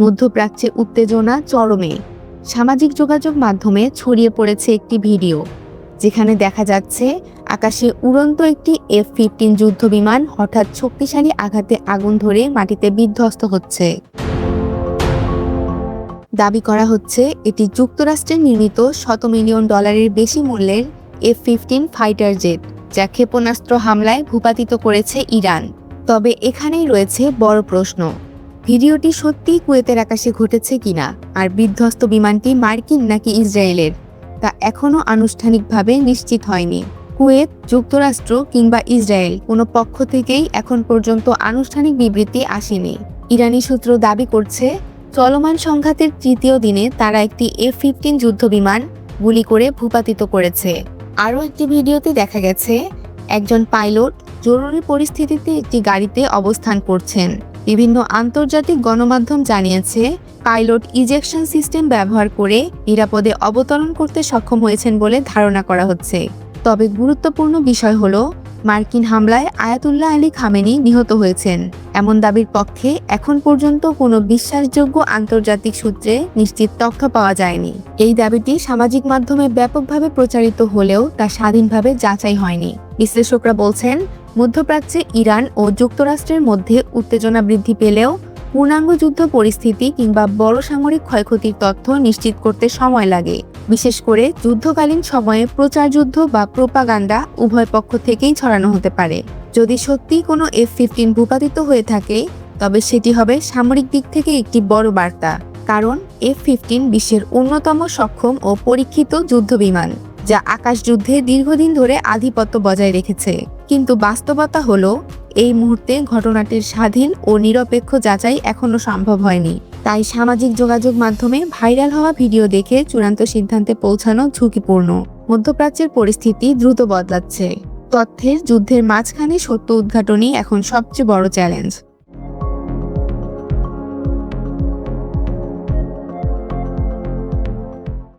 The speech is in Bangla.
মধ্যপ্রাচ্যে উত্তেজনা চরমে। সামাজিক যোগাযোগ মাধ্যমে ছড়িয়ে পড়েছে একটি ভিডিও, যেখানে দেখা যাচ্ছে আকাশে উড়ন্ত একটি F-15 যুদ্ধবিমান হঠাৎ শক্তিশালী আঘাতে আগুন ধরে মাটিতে বিধ্বস্ত হচ্ছে। দাবি করা হচ্ছে এটি যুক্তরাষ্ট্রের নির্মিত $100 মিলিয়ন বেশি মূল্যের F-15 ফাইটার জেট, যা ক্ষেপণাস্ত্র হামলায় ভূপাতিত করেছে ইরান। তবে এখানেই রয়েছে বড় প্রশ্ন, ভিডিওটি সত্যিই কুয়েতের আকাশে ঘটেছে কিনা, আর বিধ্বস্ত বিমানটি মার্কিন নাকি ইসরায়েলের, তা এখনও আনুষ্ঠানিকভাবে নিশ্চিত হয়নি। কুয়েত, যুক্তরাষ্ট্র কিংবা ইসরায়েল কোনো পক্ষ থেকেই এখন পর্যন্ত আনুষ্ঠানিক বিবৃতি আসেনি। ইরানি সূত্র দাবি করছে, চলমান সংঘাতের তৃতীয় দিনে তারা একটি F-15 যুদ্ধবিমান গুলি করে ভূপাতিত করেছে। আরও একটি ভিডিওতে দেখা গেছে একজন পাইলট জরুরি পরিস্থিতিতে একটি গাড়িতে অবস্থান করছেন। বিভিন্ন আন্তর্জাতিক গণমাধ্যম জানিয়েছে পাইলট ইজেকশন সিস্টেম ব্যবহার করে নিরাপদে অবতরণ করতে সক্ষম হয়েছেন বলে ধারণা করা হচ্ছে। তবে গুরুত্বপূর্ণ বিষয় হলো, মার্কিন হামলায় আয়াতুল্লাহ আলী খামেনি নিহত হয়েছেন এমন দাবির পক্ষে এখন পর্যন্ত কোনো বিশ্বাসযোগ্য আন্তর্জাতিক সূত্রে নিশ্চিত তথ্য পাওয়া যায়নি। এই দাবিটি সামাজিক মাধ্যমে ব্যাপকভাবে প্রচারিত হলেও তা স্বাধীনভাবে যাচাই হয়নি। বিশ্লেষকরা বলছেন, মধ্যপ্রাচ্যে ইরান ও যুক্তরাষ্ট্রের মধ্যে উত্তেজনা বৃদ্ধি পেলেও পূর্ণাঙ্গ যুদ্ধ পরিস্থিতি কিংবা বড় সামরিক ক্ষয়ক্ষতির তথ্য নিশ্চিত করতে সময় লাগে। বিশেষ করে যুদ্ধকালীন সময়ে প্রচার যুদ্ধ বা প্রোপাগান্ডা উভয় পক্ষ থেকেই ছড়ানো হতে পারে। যদি সত্যিই কোনো F-15 ভূপাতিত হয়ে থাকে, তবে সেটি হবে সামরিক দিক থেকে একটি বড় বার্তা, কারণ F-15 বিশ্বের অন্যতম সক্ষম ও পরীক্ষিত যুদ্ধবিমান, যা আকাশ যুদ্ধে দীর্ঘদিন ধরে আধিপত্য বজায় রেখেছে। কিন্তু বাস্তবতা হলো, এই মুহূর্তে ঘটনাটির স্বাধীন ও নিরপেক্ষ যাচাই এখনো সম্ভব হয়নি। তাই সামাজিক যোগাযোগ মাধ্যমে ভাইরাল হওয়া ভিডিও দেখে চূড়ান্ত সিদ্ধান্তে পৌঁছানো ঝুঁকিপূর্ণ। মধ্যপ্রাচ্যের পরিস্থিতি দ্রুত বদলাচ্ছে। তথ্যের যুদ্ধের মাঝখানে সত্য উদ্ঘাটনই এখন সবচেয়ে বড় চ্যালেঞ্জ।